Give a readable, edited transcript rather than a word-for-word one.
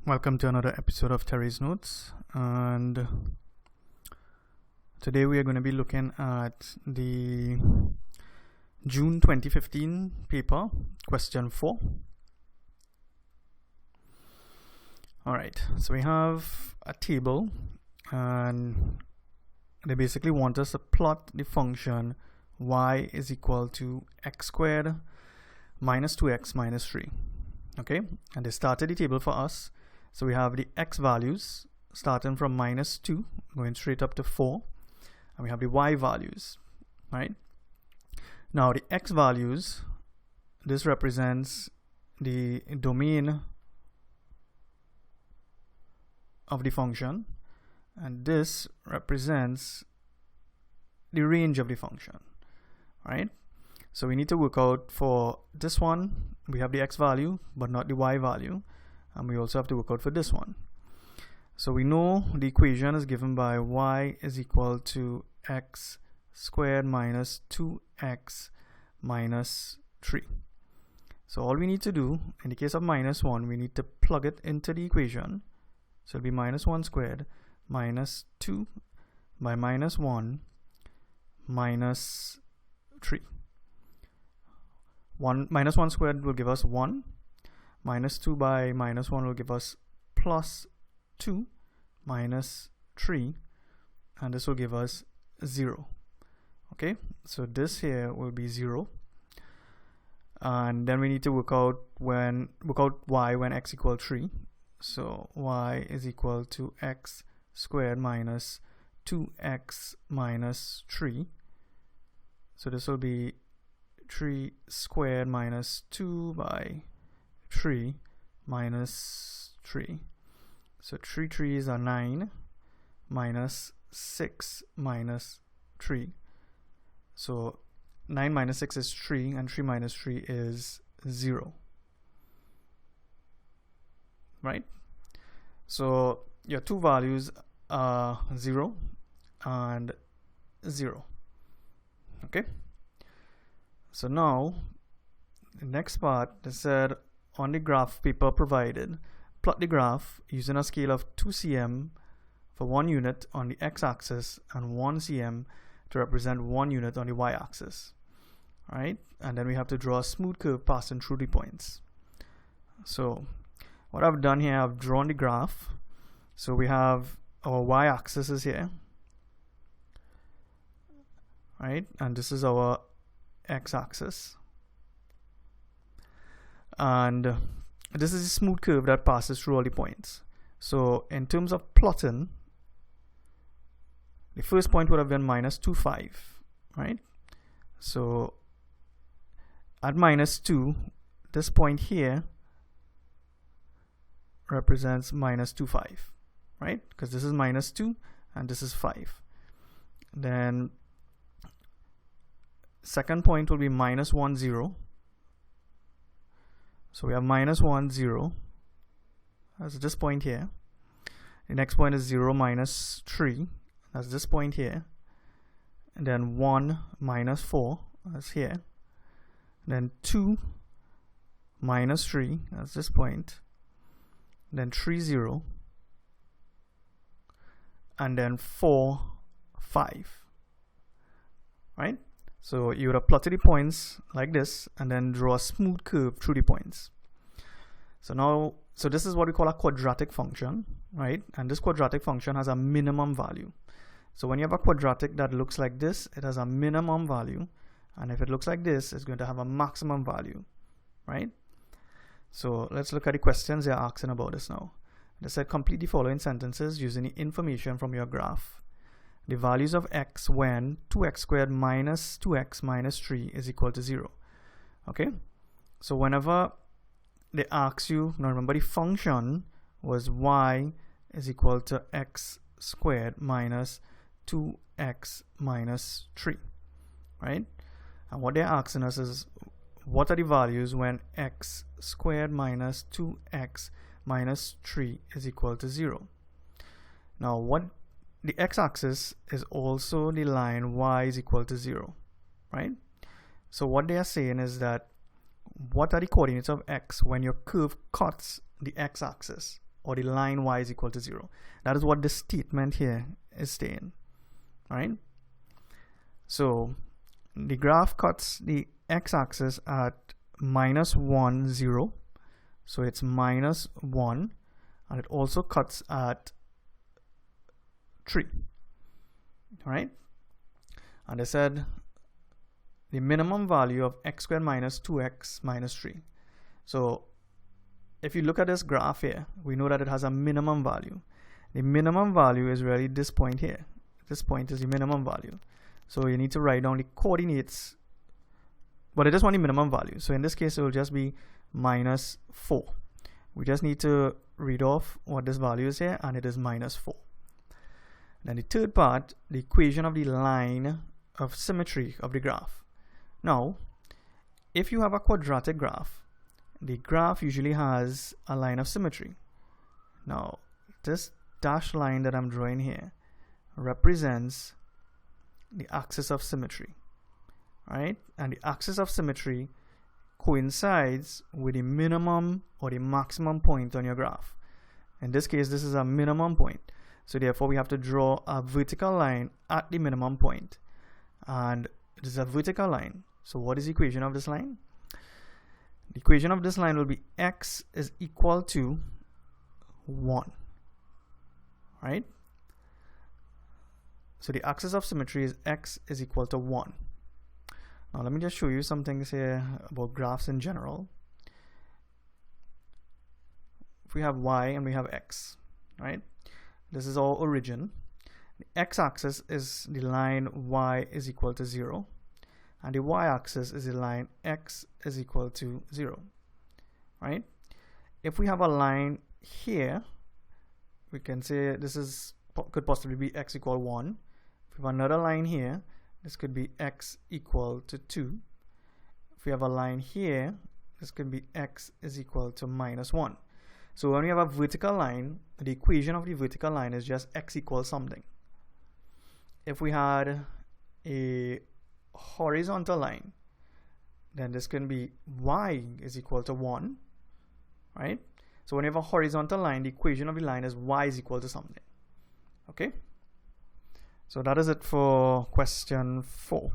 Welcome to another episode of Terry's Notes, and today we are going to be looking at the June 2015 paper, question 4. Alright, so we have a table and they basically want us to plot the function y is equal to x squared minus 2x minus 3. Okay, and they started the table for us. So we have the x values starting from minus 2 going straight up to 4, and we have the y values, right? Now the x values, this represents the domain of the function, and this represents the range of the function, right? So we need to work out for this one, we have the x value but not the y value, and we also have to work out for this one. So we know the equation is given by y is equal to x squared minus 2x minus 3. So all we need to do, in the case of minus 1, we need to plug it into the equation. So it'll be minus 1 squared minus 2 by minus 1 minus 3. Minus 1 squared will give us 1. Minus 2 by minus 1 will give us plus 2 minus 3, and this will give us 0. Okay, so this here will be 0, and then we need to work out y when x equals 3. So y is equal to x squared minus 2x minus 3. So this will be 3 squared minus 2 by 3 minus 3. So 3 3s are 9 minus 6 minus 3. So 9 minus 6 is 3, and 3 minus 3 is 0. Right? So your two values are 0 and 0. Okay? So now the next part, they said on the graph paper provided, plot the graph using a scale of 2 cm for 1 unit on the x-axis and 1 cm to represent 1 unit on the y-axis. Right? And then we have to draw a smooth curve passing through the points. So what I've done here, I've drawn the graph. So we have our y-axis is here, right? And this is our x-axis. And this is a smooth curve that passes through all the points. So in terms of plotting, the first point would have been minus 2, 5, right? So at minus 2, this point here represents minus 2, 5, right? Because this is minus 2 and this is 5. Then second point will be minus 1, 0. So we have minus 1, 0. That's this point here. The next point is 0 minus 3. That's this point here. And then 1 minus 4. That's here. And then 2 minus 3. That's this point. And then 3, 0. And then 4, 5. Right? So you would have plotted the points like this and then draw a smooth curve through the points. So this is what we call a quadratic function, right? And this quadratic function has a minimum value. So when you have a quadratic that looks like this, it has a minimum value. And if it looks like this, it's going to have a maximum value, right? So let's look at the questions they're asking about this now. They said complete the following sentences using the information from your graph. The values of x when 2x squared minus 2x minus 3 is equal to 0. Okay, so whenever they ask you, now remember the function was y is equal to x squared minus 2x minus 3, right? And what they're asking us is, what are the values when x squared minus 2x minus 3 is equal to 0? Now what the x-axis is also the line y is equal to 0, right? So what they are saying is that what are the coordinates of x when your curve cuts the x-axis or the line y is equal to 0. That is what this statement here is saying, right? So the graph cuts the x-axis at -1, 0. So it's -1, and it also cuts at 3, right? And they said the minimum value of x squared minus 2x minus 3. So if you look at this graph here, we know that it has a minimum value. The minimum value is really this point here. This point is the minimum value. So you need to write down the coordinates, but I just want the minimum value. So in this case, it will just be -4. We just need to read off what this value is here, and it is -4. Then the third part, the equation of the line of symmetry of the graph. Now, if you have a quadratic graph, the graph usually has a line of symmetry. Now, this dashed line that I'm drawing here represents the axis of symmetry, right? And the axis of symmetry coincides with the minimum or the maximum point on your graph. In this case, this is a minimum point. So therefore, we have to draw a vertical line at the minimum point. And it is a vertical line. So what is the equation of this line? The equation of this line will be x is equal to 1, right? So the axis of symmetry is x is equal to 1. Now let me just show you some things here about graphs in general. If we have y and we have x, right? This is our origin. The x-axis is the line y is equal to 0. And the y-axis is the line x is equal to 0, right? If we have a line here, we can say this could possibly be x equal 1. If we have another line here, this could be x equal to 2. If we have a line here, this could be x is equal to -1. So when we have a vertical line, the equation of the vertical line is just x equals something. If we had a horizontal line, then this can be y is equal to 1, right? So when you have a horizontal line, the equation of the line is y is equal to something. Okay? So that is it for question 4.